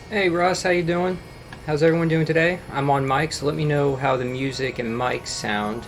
Hey Russ, how you doing? How's everyone doing today? I'm on mic, so let me know how the music and mics sound.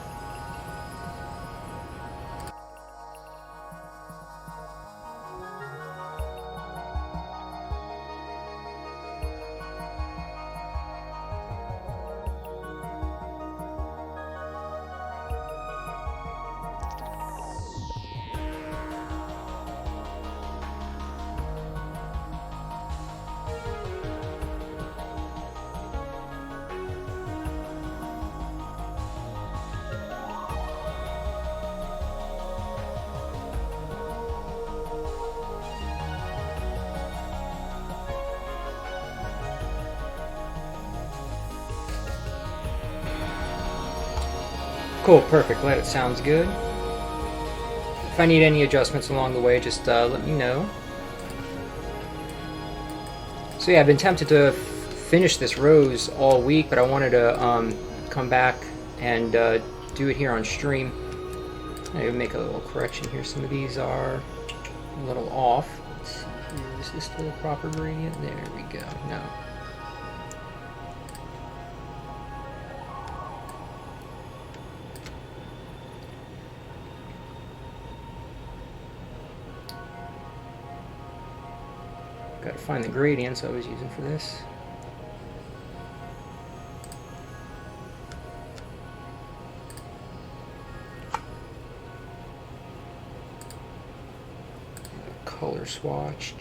Cool, perfect. Glad it sounds good. If I need any adjustments along the way, just let me know. So yeah, I've been tempted to finish this rose all week, but I wanted to come back and do it here on stream. I'm gonna make a little correction here. Some of these are a little off. Let's see here. Is this still a proper gradient? There we go. No. Got to find the gradients I was using for this. Color swatch.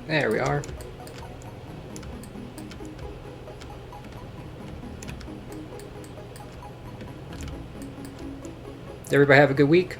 There we are. Did everybody have a good week?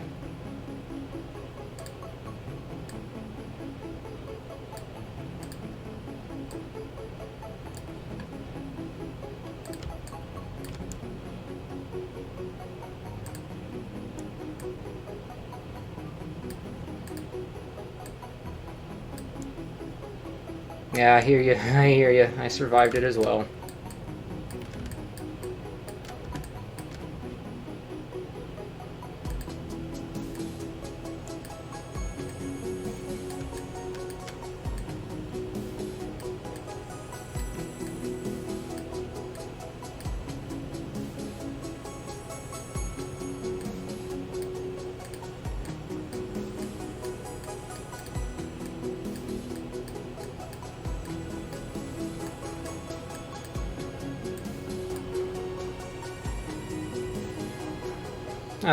Yeah, I hear you. I hear you. I survived it as well.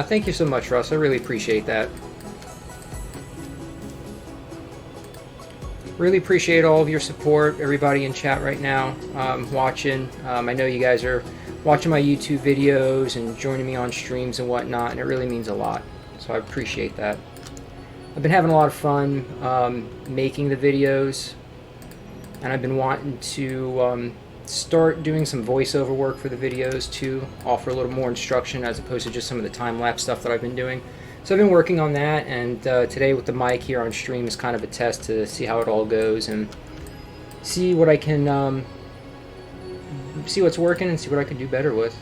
Thank you so much, Russ. I really appreciate that. Really appreciate all of your support, everybody in chat right now watching. I know you guys are watching my YouTube videos and joining me on streams and whatnot, and it really means a lot. So I appreciate that. I've been having a lot of fun making the videos, and I've been wanting to start doing some voiceover work for the videos to offer a little more instruction as opposed to just some of the time-lapse stuff that I've been doing. So I've been working on that, and today with the mic here on stream is kind of a test to see how it all goes and see what I can see what's working and see what I can do better with.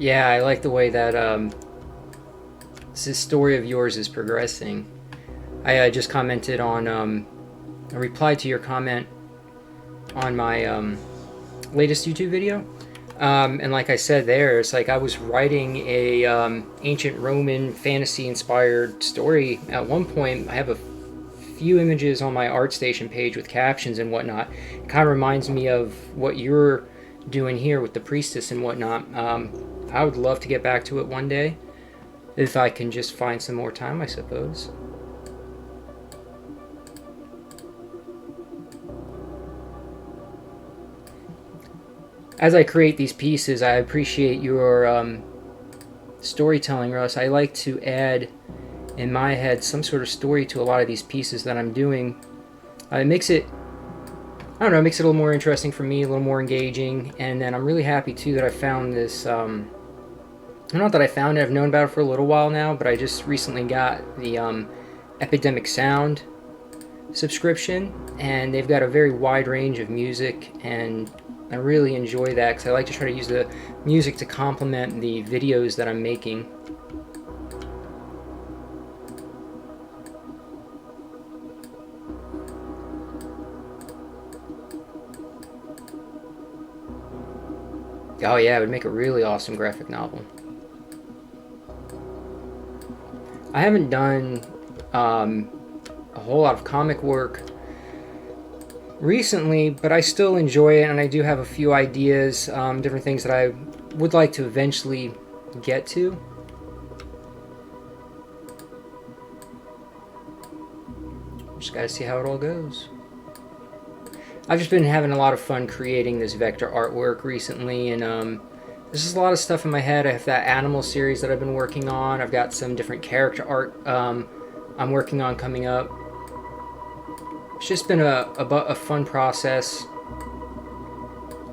Yeah, I like the way that this story of yours is progressing. I just commented on, I replied to your comment on my latest YouTube video. And like I said there, it's like I was writing a ancient Roman fantasy-inspired story at one point. I have a few images on my ArtStation page with captions and whatnot. It kind of reminds me of what you're doing here with the priestess and whatnot. I would love to get back to it one day, if I can just find some more time, I suppose. As I create these pieces, I appreciate your storytelling, Russ. I like to add in my head some sort of story to a lot of these pieces that I'm doing. It makes it, I don't know, it makes it a little more interesting for me, a little more engaging. And then I'm really happy too that I found this, not that I found it, I've known about it for a little while now, but I just recently got the Epidemic Sound subscription, and they've got a very wide range of music, and I really enjoy that because I like to try to use the music to complement the videos that I'm making. Oh yeah, it would make a really awesome graphic novel. I haven't done a whole lot of comic work recently, but I still enjoy it, and I do have a few ideas, different things that I would like to eventually get to. Just gotta see how it all goes. I've just been having a lot of fun creating this vector artwork recently, and there's just a lot of stuff in my head. I have that animal series that I've been working on. I've got some different character art I'm working on coming up. It's just been a fun process.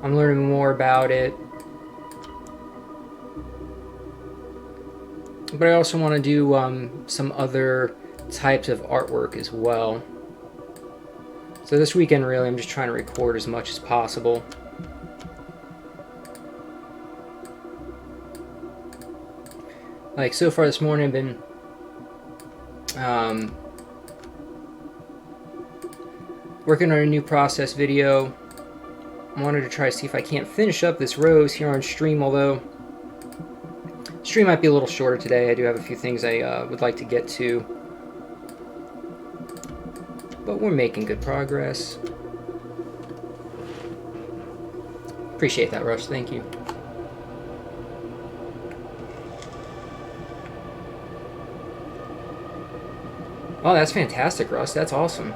I'm learning more about it. But I also want to do some other types of artwork as well. So this weekend, really, I'm just trying to record as much as possible. Like, so far this morning, I've been working on a new process video. I wanted to try to see if I can't finish up this rose here on stream, although stream might be a little shorter today. I do have a few things I would like to get to, but we're making good progress. Appreciate that, Russ. Thank you. Oh, that's fantastic, Russ. That's awesome.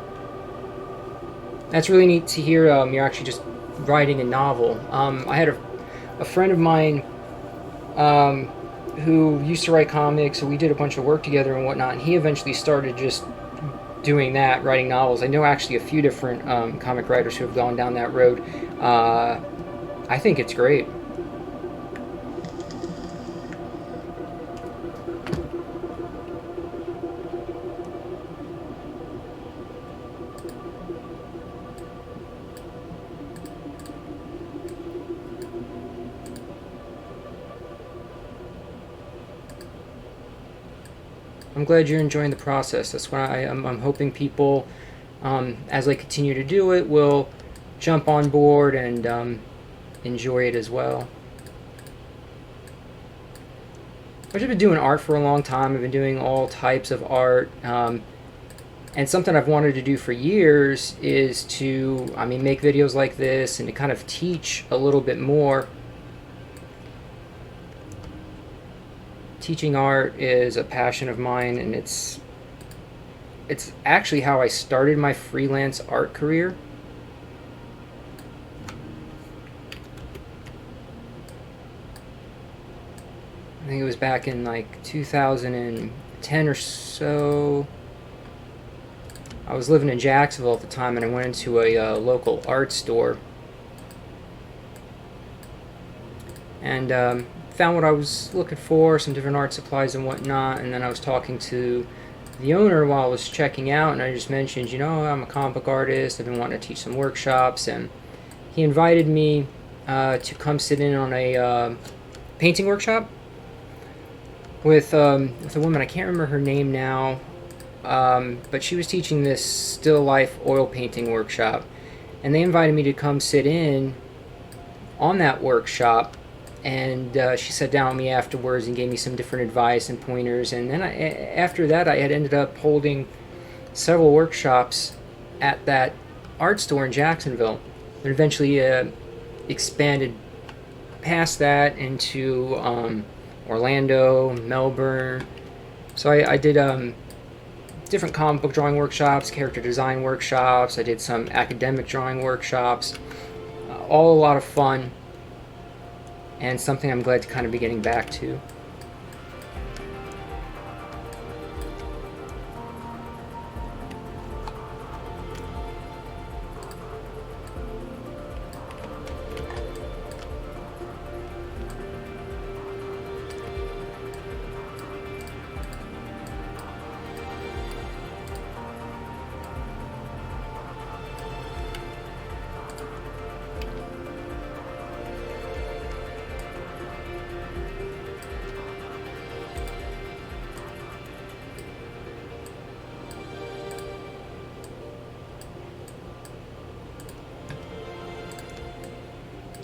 That's really neat to hear you're actually just writing a novel. I had a friend of mine who used to write comics, so we did a bunch of work together and whatnot, and he eventually started just doing that, writing novels. I know actually a few different comic writers who have gone down that road. I think it's great. I'm glad you're enjoying the process. That's what I'm hoping people, as I continue to do it, will jump on board and enjoy it as well. I've just been doing art for a long time. I've been doing all types of art. And something I've wanted to do for years is to, make videos like this and to kind of teach a little bit more. Teaching art is a passion of mine, and it's actually how I started my freelance art career. I think it was back in like 2010 or so. I was living in Jacksonville at the time, and I went into a local art store and found what I was looking for, some different art supplies and whatnot, and then I was talking to the owner while I was checking out, and I just mentioned, I'm a comic book artist, I've been wanting to teach some workshops, and he invited me to come sit in on a painting workshop with a woman. I can't remember her name now, but she was teaching this still life oil painting workshop, and they invited me to come sit in on that workshop. And she sat down with me afterwards and gave me some different advice and pointers. And then after that, I had ended up holding several workshops at that art store in Jacksonville. And eventually expanded past that into Orlando, Melbourne. So I did different comic book drawing workshops, character design workshops. I did some academic drawing workshops. All a lot of fun, and something I'm glad to kind of be getting back to.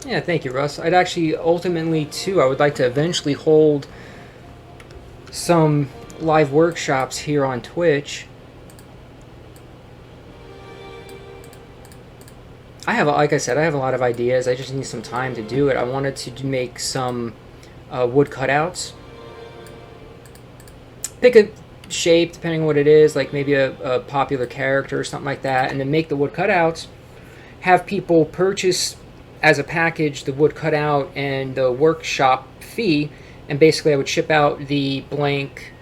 Yeah, thank you, Russ. I'd actually ultimately, too, I would like to eventually hold some live workshops here on Twitch. Like I said, I have a lot of ideas. I just need some time to do it. I wanted to make some wood cutouts. Pick a shape, depending on what it is, like maybe a popular character or something like that, and then make the wood cutouts. Have people purchase as a package the wood cutout and the workshop fee, and basically I would ship out the blank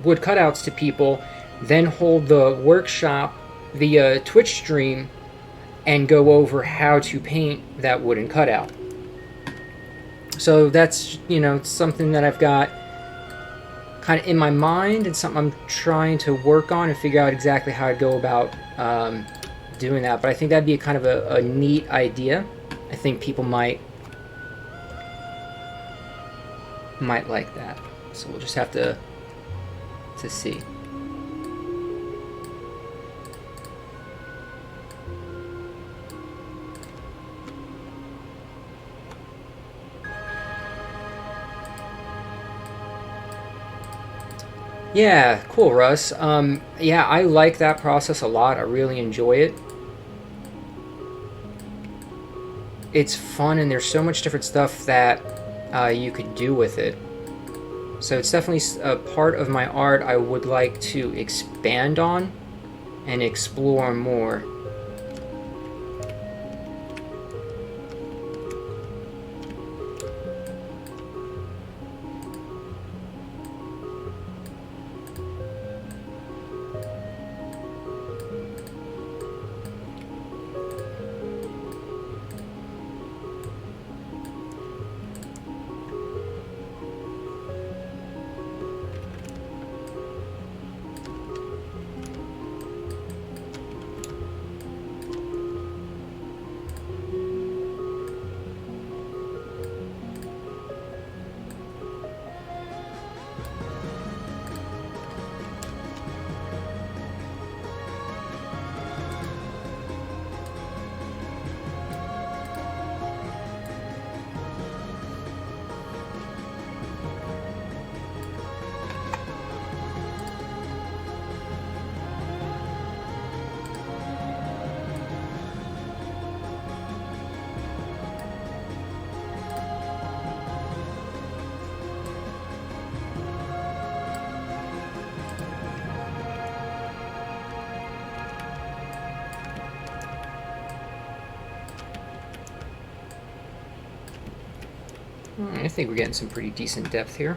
wood cutouts to people, then hold the workshop via Twitch stream and go over how to paint that wooden cutout. So that's, something that I've got kind of in my mind and something I'm trying to work on and figure out exactly how I'd go about doing that. But I think that'd be kind of a neat idea. I think people might like that. So we'll just have to see. Yeah, cool, Russ. Yeah, I like that process a lot. I really enjoy it. It's fun, and there's so much different stuff that you could do with it. So it's definitely a part of my art I would like to expand on and explore more. I think we're getting some pretty decent depth here.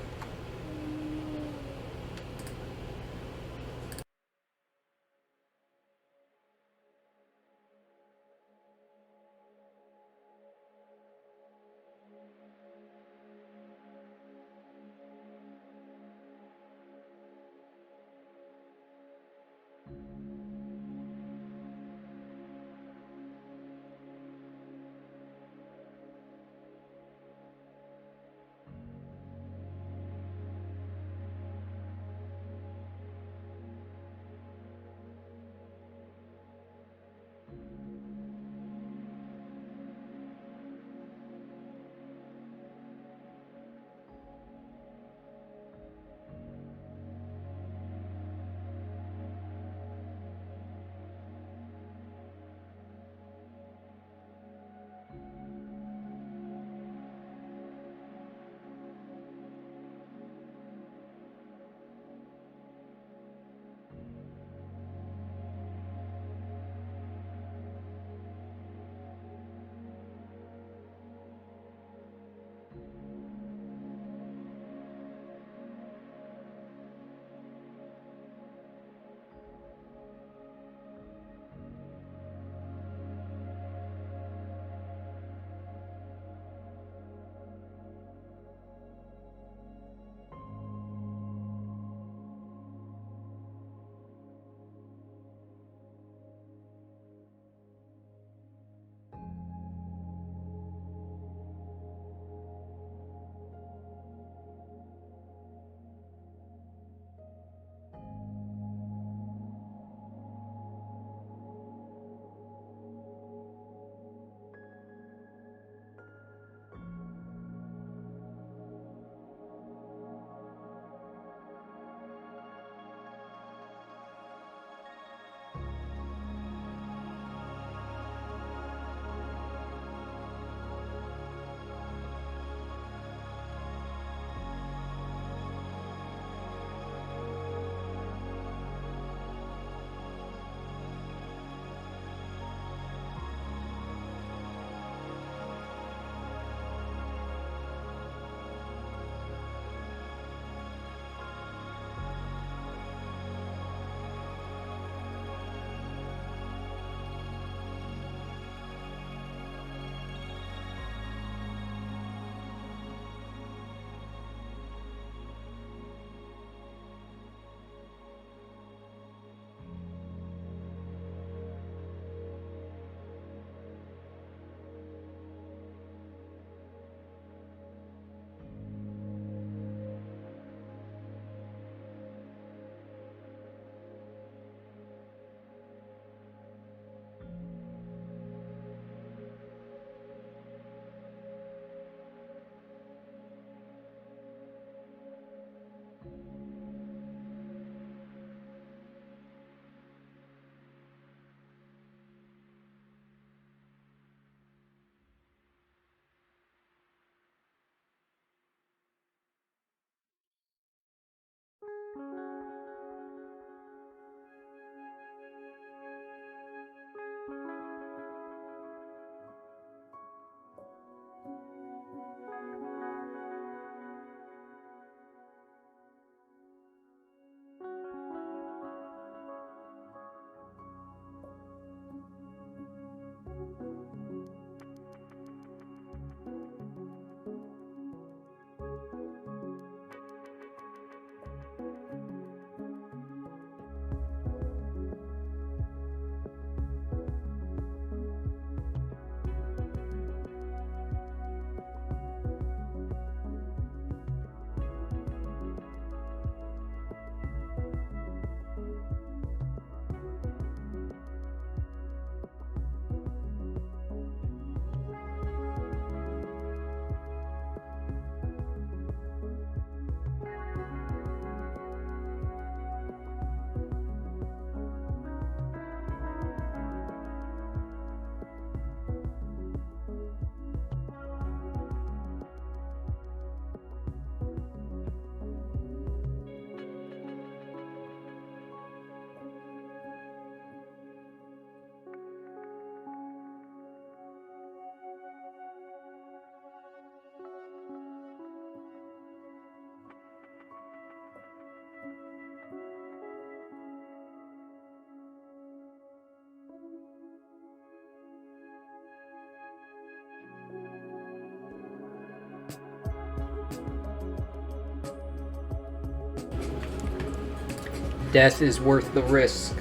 Death is worth the risk.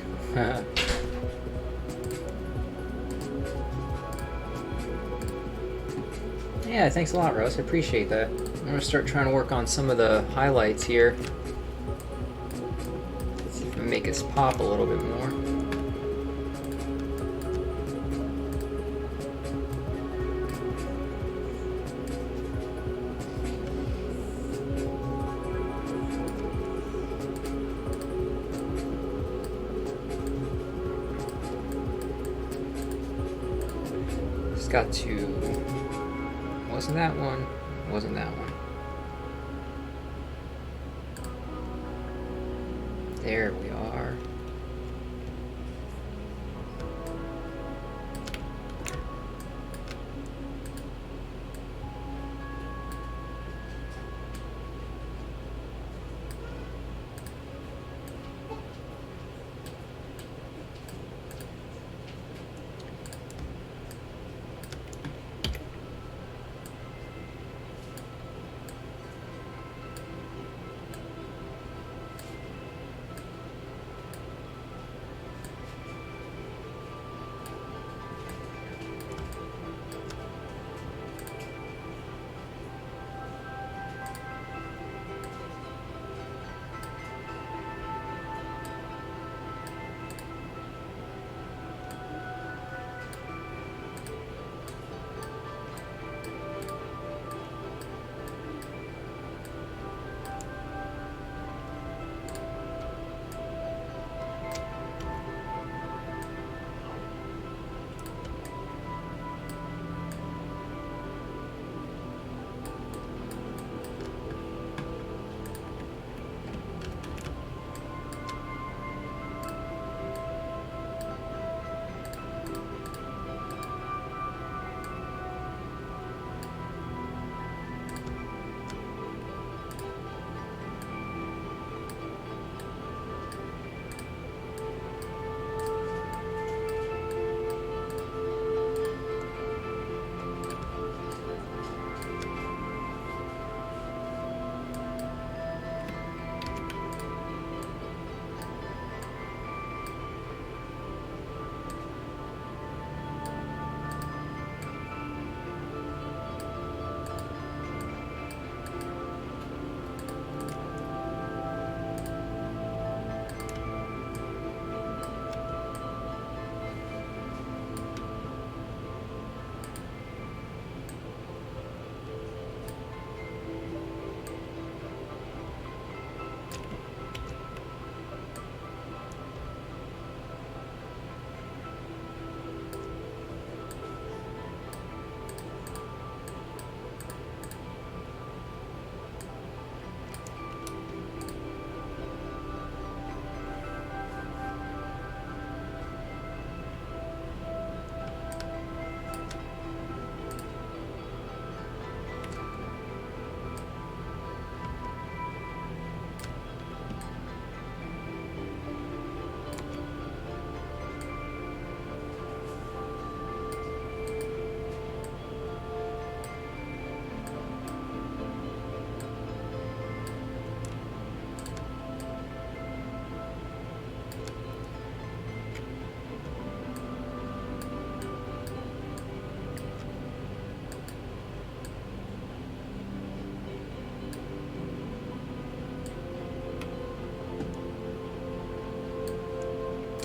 Yeah, thanks a lot, Russ. I appreciate that. I'm gonna start trying to work on some of the highlights here. Let's see if I can make us pop a little bit more. Just got to... Wasn't that one? Wasn't that one? There we are.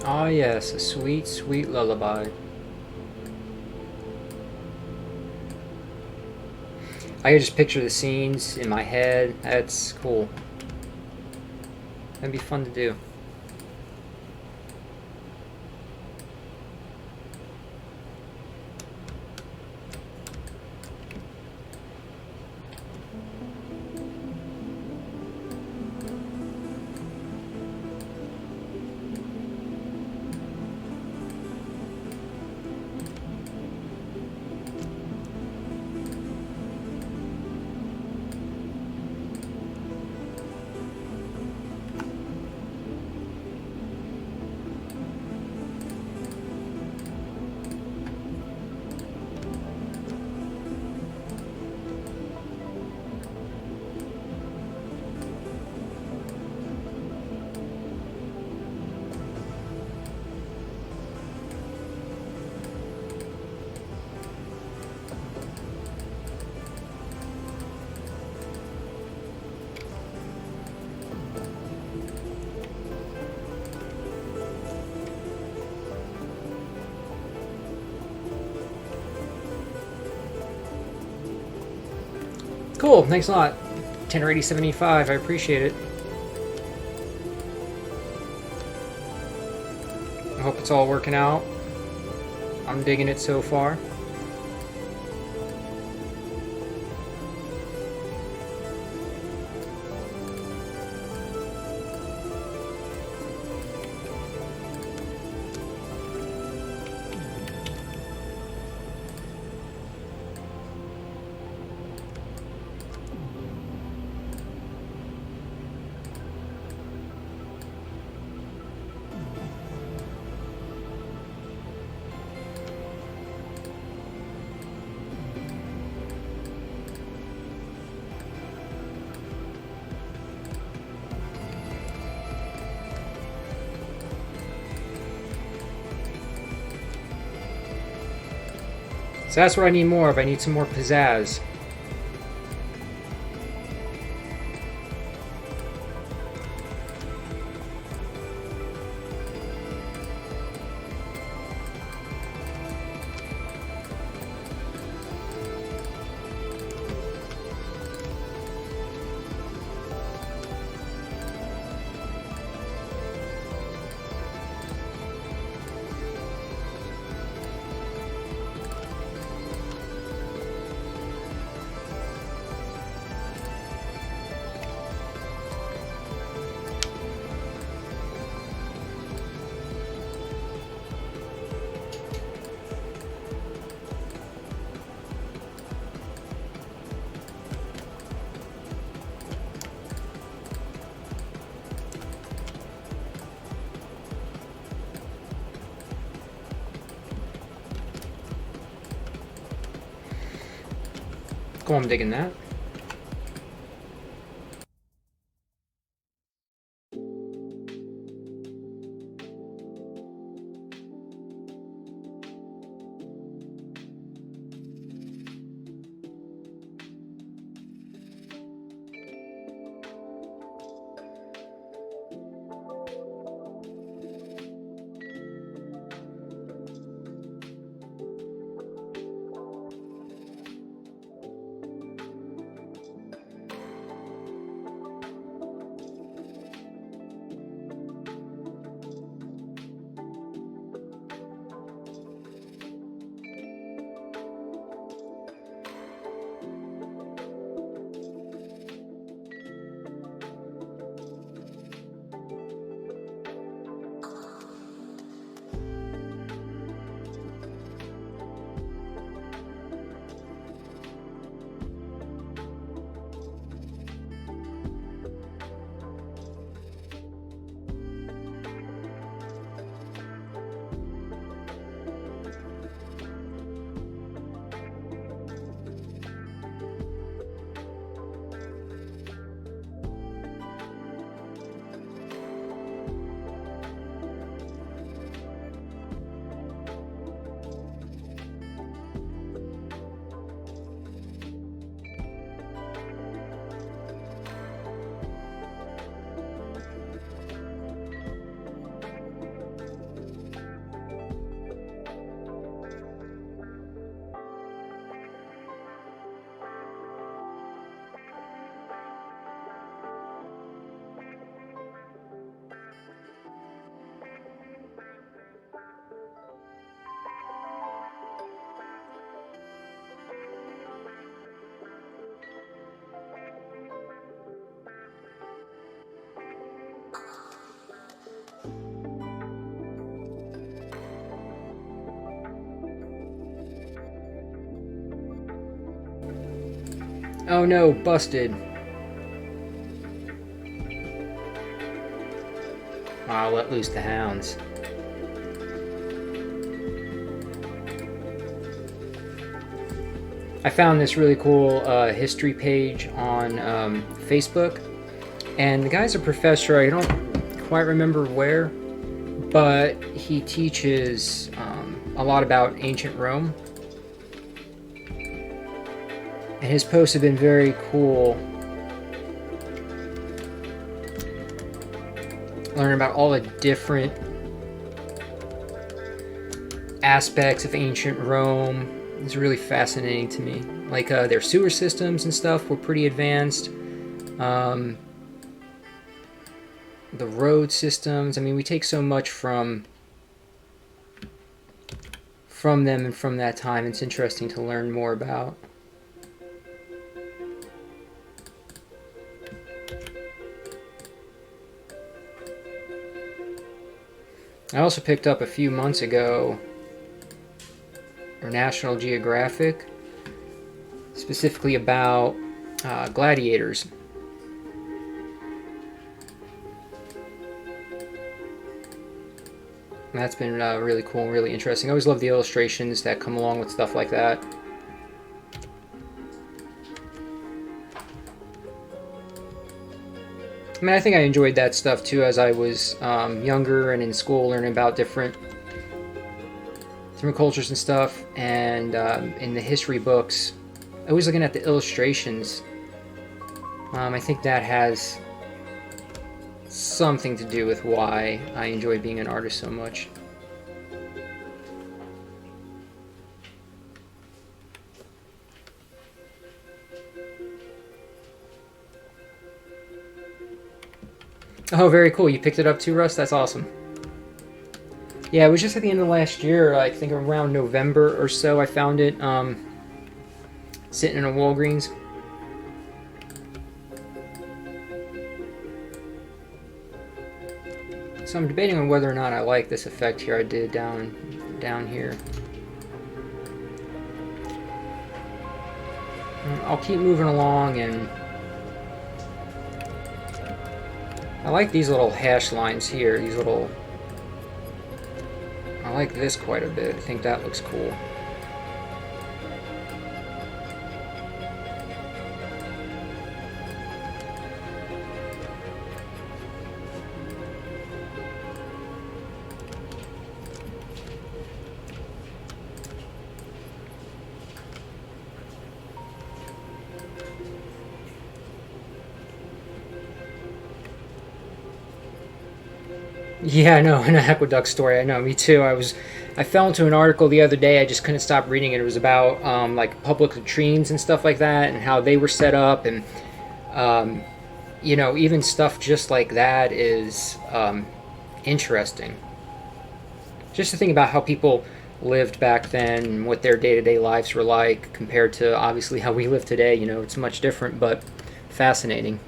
Ah, yes, a sweet, sweet lullaby. I can just picture the scenes in my head. That's cool. That'd be fun to do. Cool, thanks a lot. 108075, I appreciate it. I hope it's all working out. I'm digging it so far. So that's what I need more of. I need some more pizzazz. Cool, I'm digging that. Oh no, busted. I'll let loose the hounds. I found this really cool history page on Facebook, and the guy's a professor. I don't quite remember where, but he teaches a lot about ancient Rome. And his posts have been very cool. Learn about all the different aspects of ancient Rome. It's really fascinating to me. Like their sewer systems and stuff were pretty advanced. The road systems, I mean, we take so much from them and from that time. It's interesting to learn more about. I also picked up a few months ago or National Geographic, specifically about gladiators. And that's been really cool and really interesting. I always love the illustrations that come along with stuff like that. I mean, I think I enjoyed that stuff too as I was younger and in school, learning about different cultures and stuff. And in the history books, I was looking at the illustrations. I think that has something to do with why I enjoy being an artist so much. Oh, very cool. You picked it up too, Russ? That's awesome. Yeah, it was just at the end of last year, I think around November or so, I found it sitting in a Walgreens. So I'm debating on whether or not I like this effect here I did down here. I'll keep moving along, and I like these little hash lines here, these little... I like this quite a bit. I think that looks cool. Yeah, I know, an aqueduct story. I know, me too. I fell into an article the other day. I just couldn't stop reading it. It was about like public latrines and stuff like that, and how they were set up, and you know, even stuff just like that is interesting. Just to think about how people lived back then, and what their day-to-day lives were like, compared to obviously how we live today. You know, it's much different, but fascinating.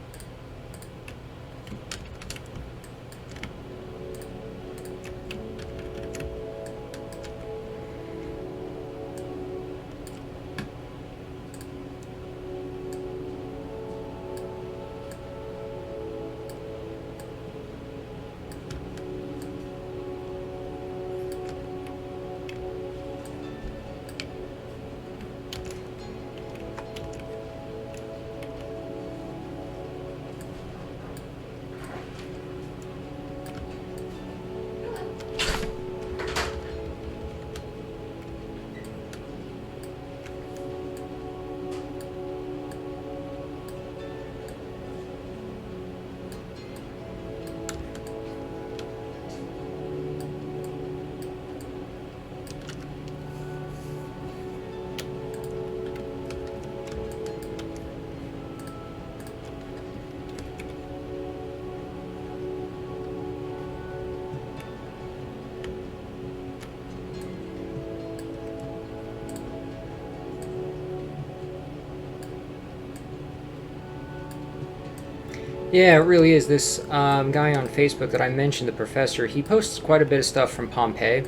Yeah, it really is. This guy on Facebook that I mentioned, the professor, he posts quite a bit of stuff from Pompeii.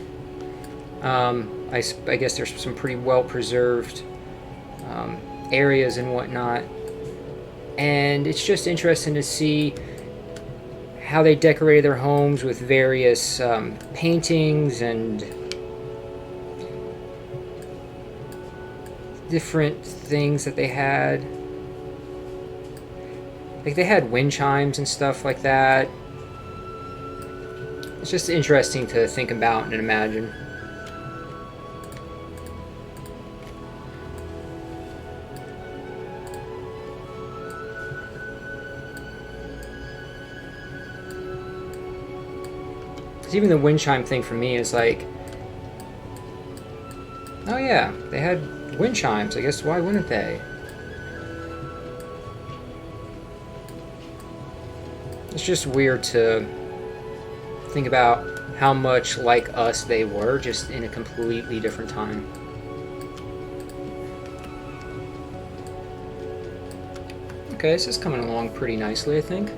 I guess there's some pretty well-preserved areas and whatnot. And it's just interesting to see how they decorated their homes with various paintings and different things that they had. Like, they had wind chimes and stuff like that. It's just interesting to think about and imagine. Because even the wind chime thing for me is like, oh yeah, they had Wind chimes, I guess, why wouldn't they? It's just weird to think about how much like us they were, just in a completely different time. Okay, this is coming along pretty nicely, I think.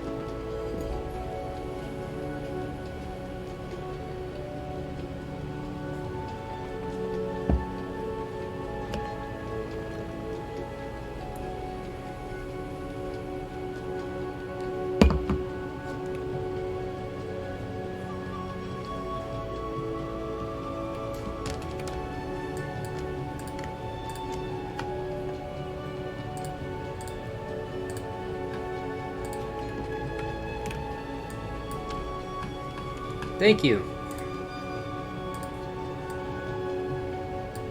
Thank you.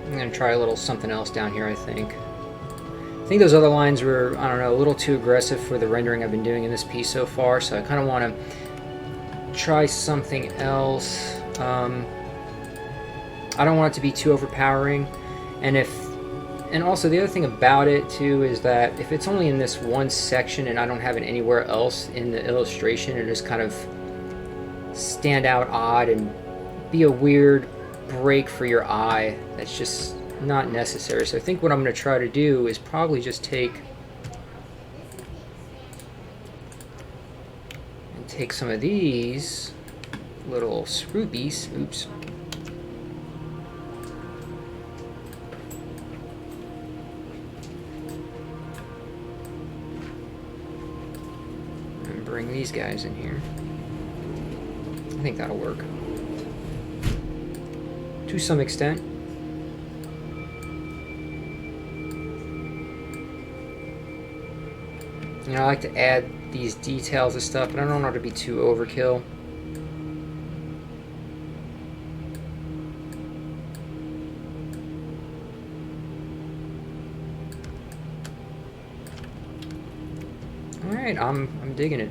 I'm going to try a little something else down here, I think. I think those other lines were, I don't know, a little too aggressive for the rendering I've been doing in this piece so far, so I kind of want to try something else. I don't want it to be too overpowering, and also the other thing about it too is that if it's only in this one section and I don't have it anywhere else in the illustration, it just kind of stand out odd and be a weird break for your eye. That's just not necessary. So I think what I'm going to try to do is probably just take some of these little scroopies, oops, and bring these guys in here. I think that'll work to some extent. You know, I like to add these details and stuff, but I don't want it to be too overkill. All right, I'm digging it.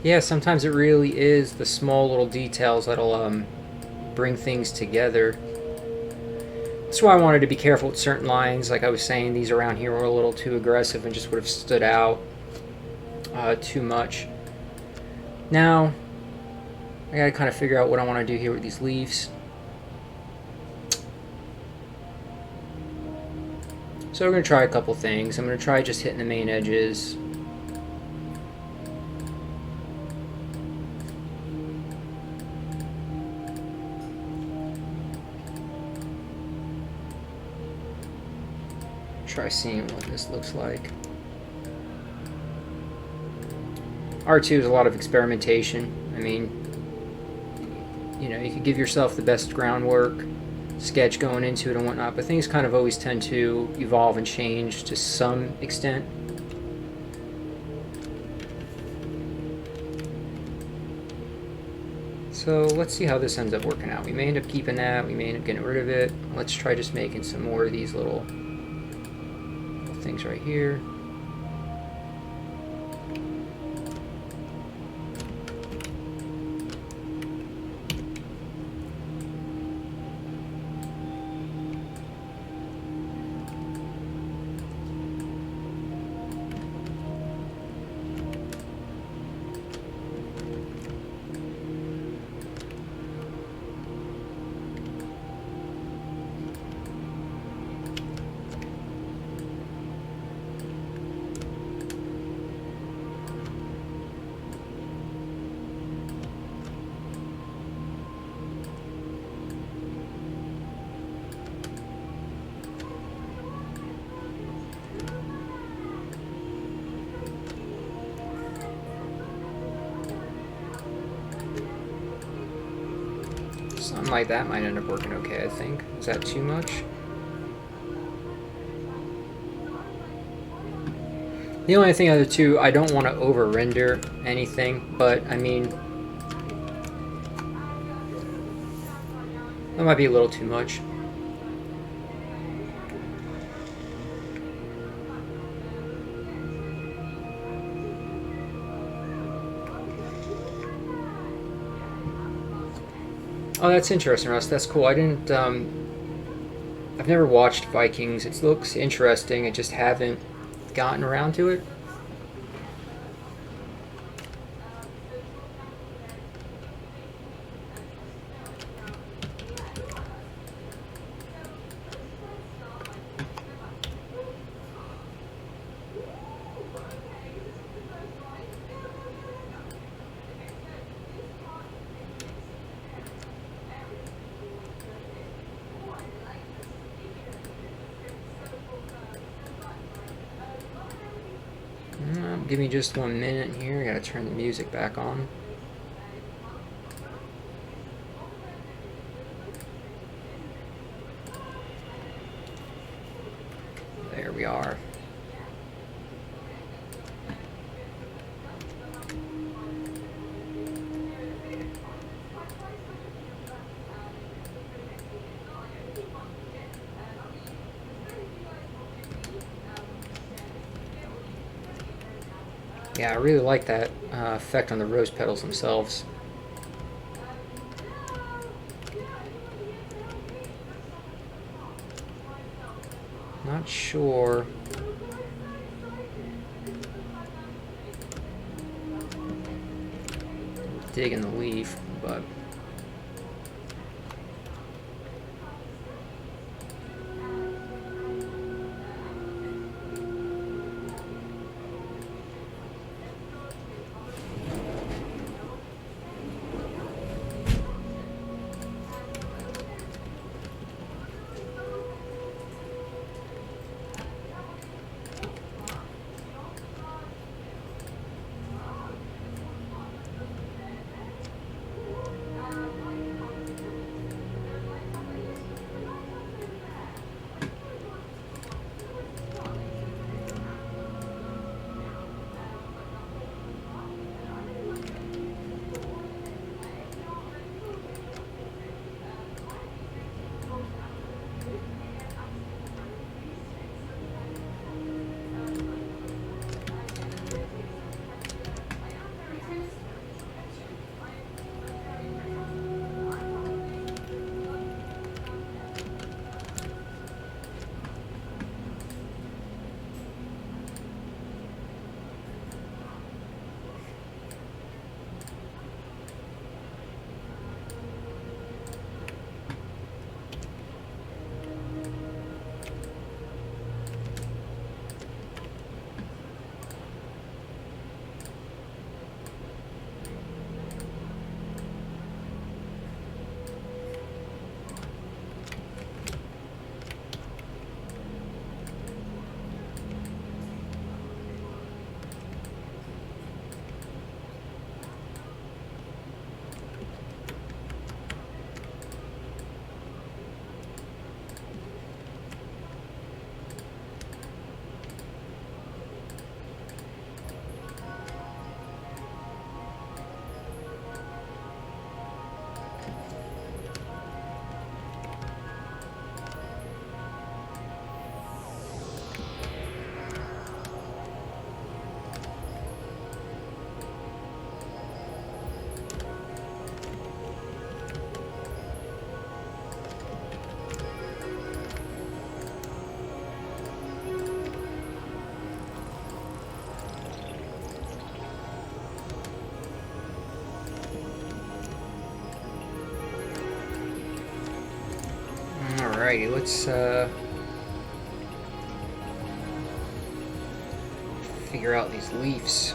Yeah, sometimes it really is the small little details that'll bring things together. That's why I wanted to be careful with certain lines. Like I was saying, these around here were a little too aggressive and just would have stood out too much. Now, I gotta kind of figure out what I want to do here with these leaves. So we're going to try a couple things. I'm going to try just hitting the main edges. Try seeing what this looks like. R2 is a lot of experimentation. I mean, you know, you could give yourself the best groundwork, sketch going into it and whatnot, but things kind of always tend to evolve and change to some extent. So let's see how this ends up working out. We may end up keeping that, we may end up getting rid of it. Let's try just making some more of these little things right here. Something like that might end up working okay, I think. Is that too much? The only thing other two, I don't want to over render anything, but I mean, that might be a little too much. Oh, that's interesting, Russ. That's cool. I didn't, I've never watched Vikings. It looks interesting. I just haven't gotten around to it. Give me just 1 minute here. I gotta turn the music back on. There we are. Yeah, I really like that effect on the rose petals themselves. Not sure. Digging the leaf, but Alrighty, let's figure out these leaves.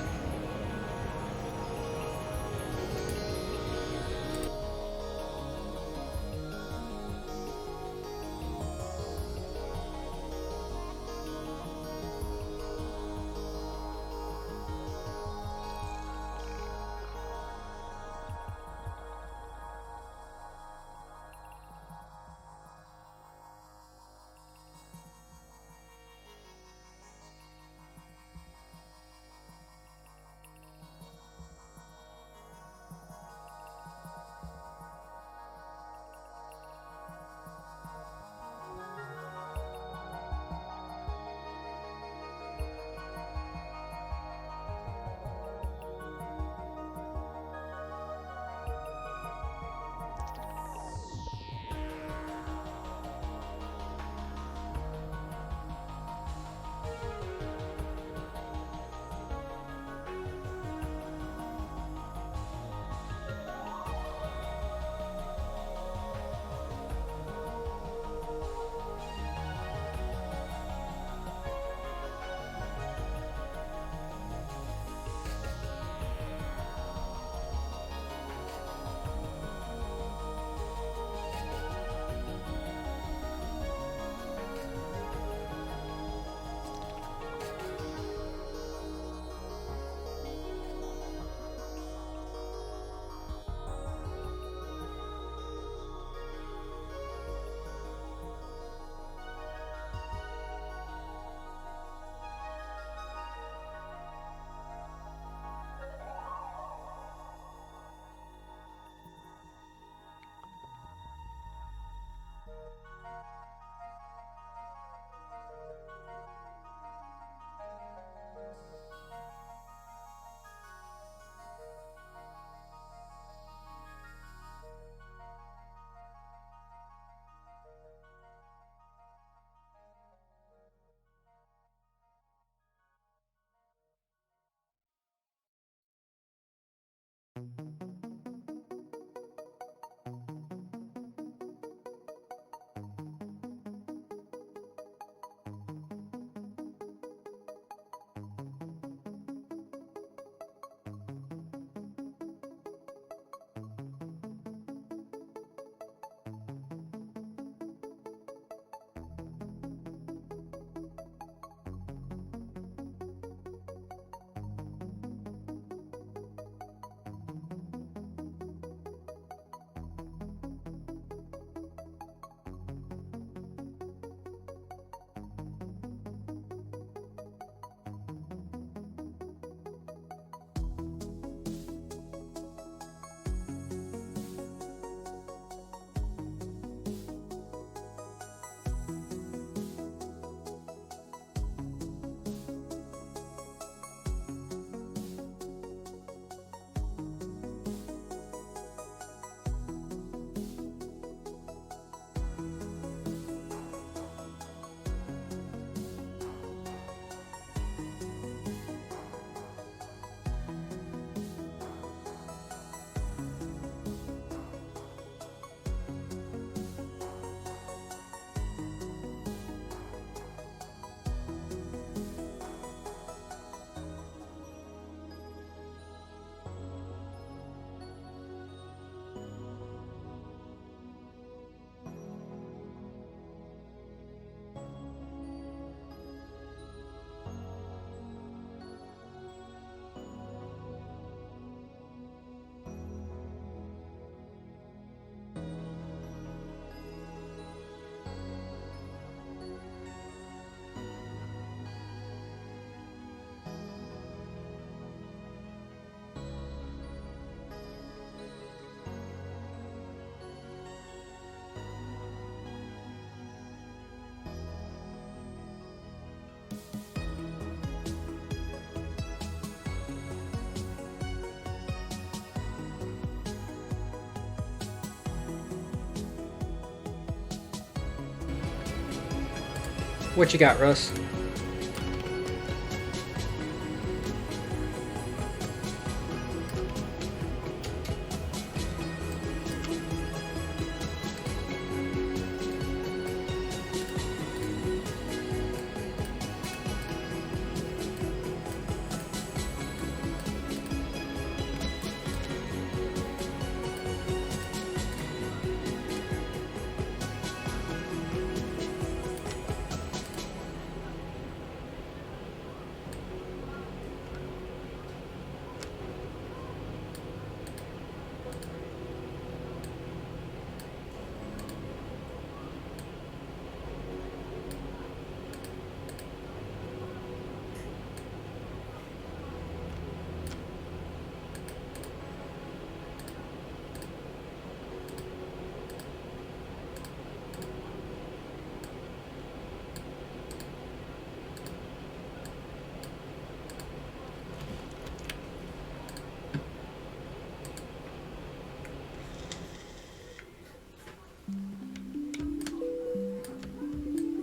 What you got, Russ?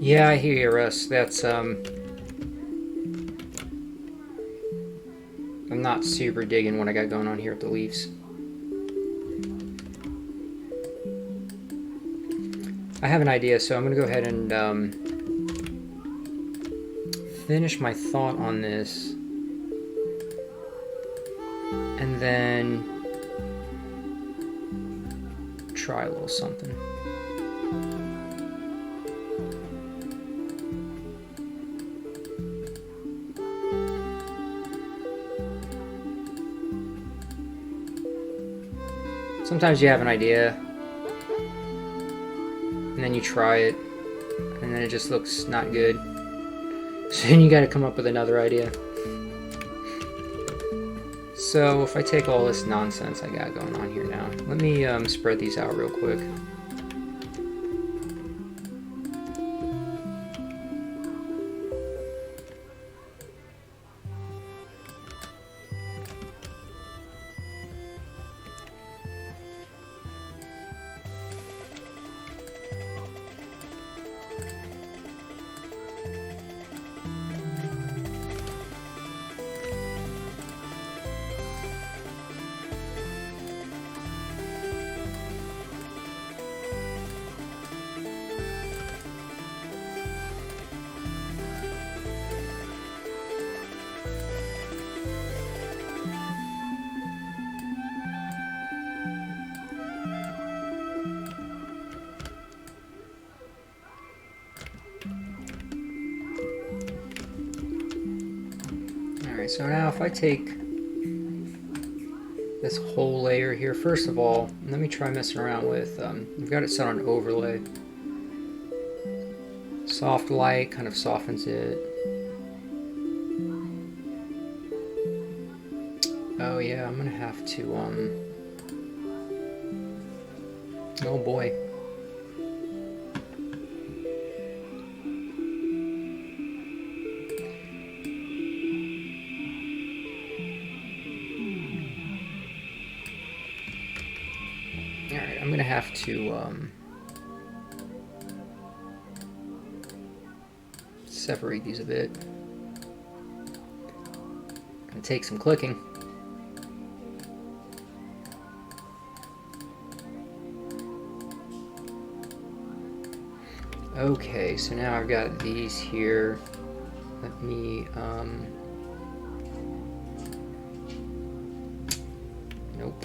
Yeah, I hear you, Russ. That's I'm not super digging what I got going on here with the leaves. I have an idea, so I'm gonna go ahead and finish my thought on this, and then try a little something. Sometimes you have an idea, and then you try it, and then it just looks not good. So then you gotta come up with another idea. So if I take all this nonsense I got going on here now, let me spread these out real quick. So now if I take this whole layer here, first of all, let me try messing around with, we've got it set on overlay. Soft light kind of softens it. Oh yeah, I'm gonna have to, oh boy. I'm gonna have to separate these a bit. Gonna take some clicking. Okay, so now I've got these here. Let me nope.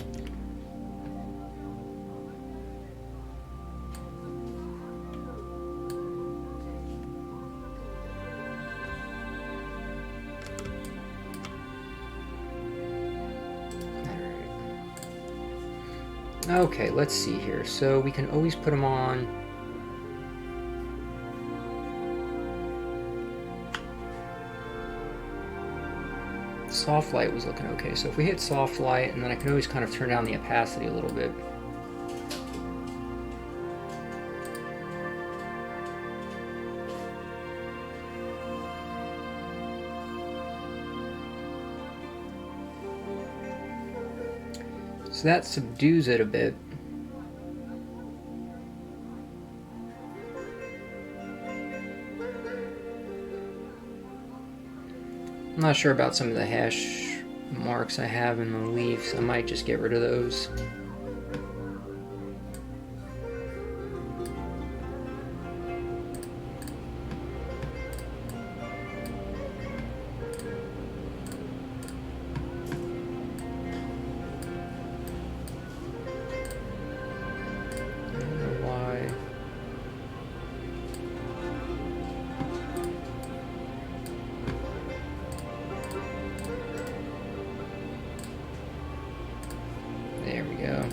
Okay, let's see here. So we can always put them on. Soft light was looking okay. So if we hit soft light, and then I can always kind of turn down the opacity a little bit. So that subdues it a bit. I'm not sure about some of the hash marks I have in the leaves. I might just get rid of those. There we go.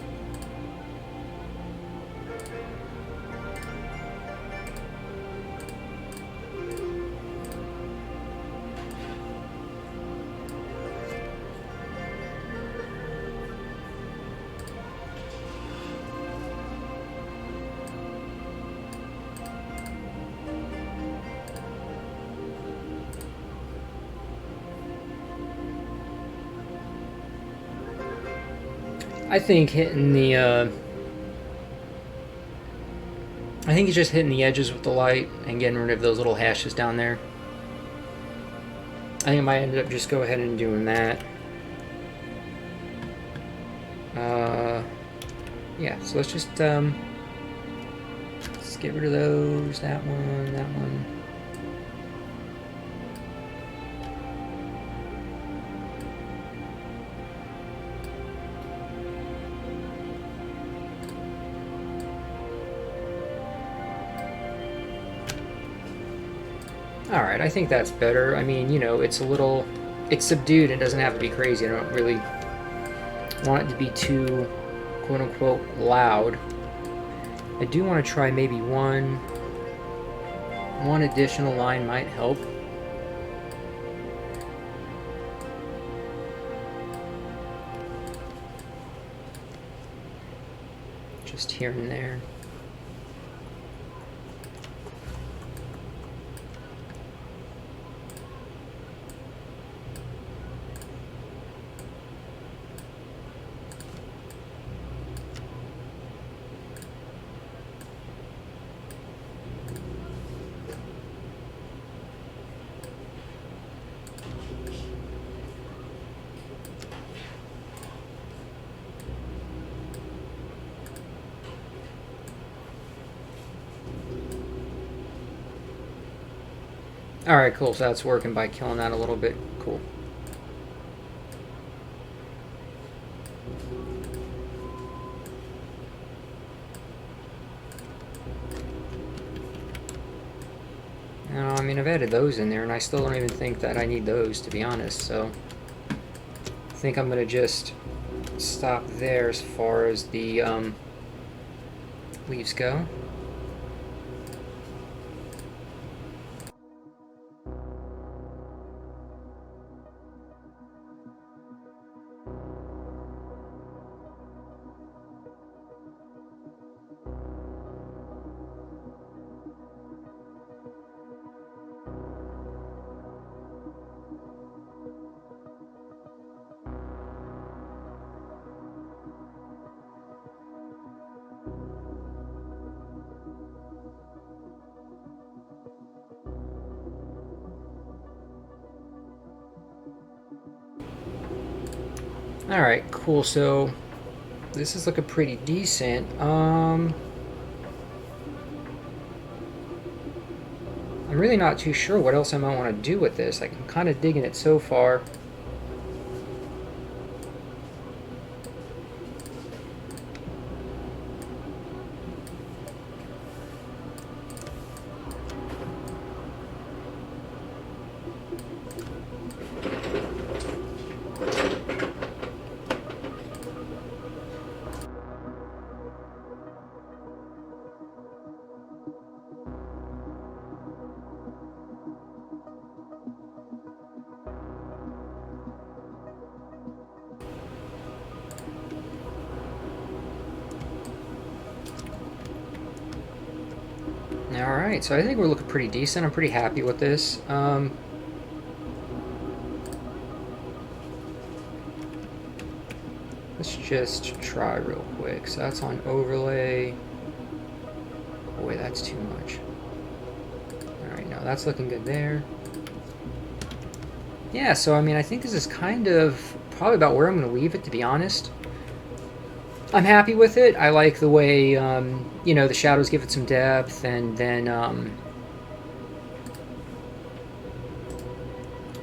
I think hitting the I think he's just hitting the edges with the light and getting rid of those little hashes down there. I think I might end up just go ahead and doing that. Yeah, so let's just let's get rid of those. That one, that one. Alright, I think that's better. I mean, you know, it's subdued and doesn't have to be crazy. I don't really want it to be too, quote-unquote, loud. I do want to try maybe one additional line might help. Just here and there. Alright, cool, so that's working by killing that a little bit. Cool. I mean, I've added those in there, and I still don't even think that I need those, to be honest, so I think I'm going to just stop there as far as the leaves go. Alright, cool, so this is looking pretty decent. I'm really not too sure what else I might want to do with this. Like, I'm kind of digging it so far. Alright, so I think we're looking pretty decent. I'm pretty happy with this. Let's just try real quick. So that's on overlay. Boy, that's too much. Alright, no, that's looking good there. Yeah, so I mean, I think this is kind of probably about where I'm going to leave it, to be honest. I'm happy with it. I like the way, you know, the shadows give it some depth, and then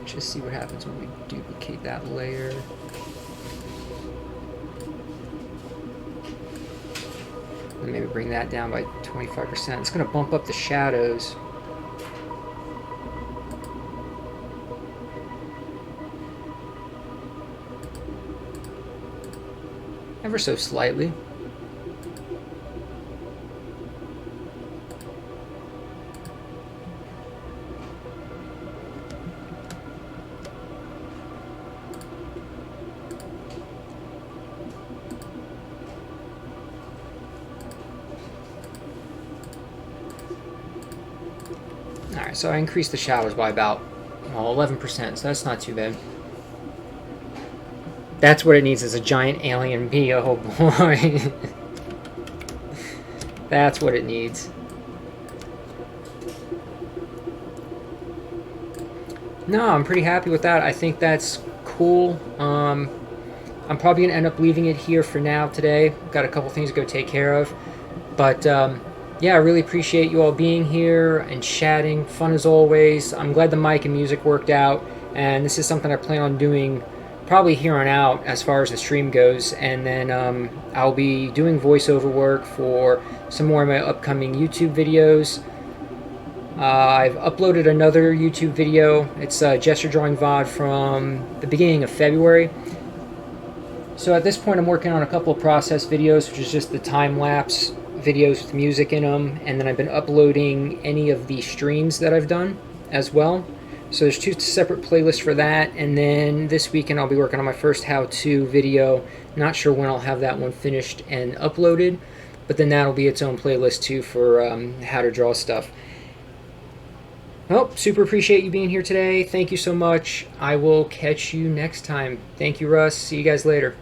just see what happens when we duplicate that layer. And maybe bring that down by 25%. It's going to bump up the shadows. Ever so slightly. Alright, so I increased the shadows by about 11%, so that's not too bad. That's what it needs, is a giant alien bee, oh boy. That's what it needs. No, I'm pretty happy with that. I think that's cool. I'm probably gonna end up leaving it here for now today. Got a couple things to go take care of, but yeah, I really appreciate you all being here and chatting. Fun as always. I'm glad the mic and music worked out, and this is something I plan on doing probably here on out as far as the stream goes. And then I'll be doing voiceover work for some more of my upcoming YouTube videos. I've uploaded another YouTube video. It's a gesture drawing VOD from the beginning of February. So at this point I'm working on a couple of process videos, which is just the time-lapse videos with music in them, and then I've been uploading any of the streams that I've done as well. So there's 2 separate playlists for that, and then this weekend I'll be working on my first how-to video. Not sure when I'll have that one finished and uploaded, but then that'll be its own playlist too for how to draw stuff. Well, super appreciate you being here today. Thank you so much. I will catch you next time. Thank you, Russ. See you guys later.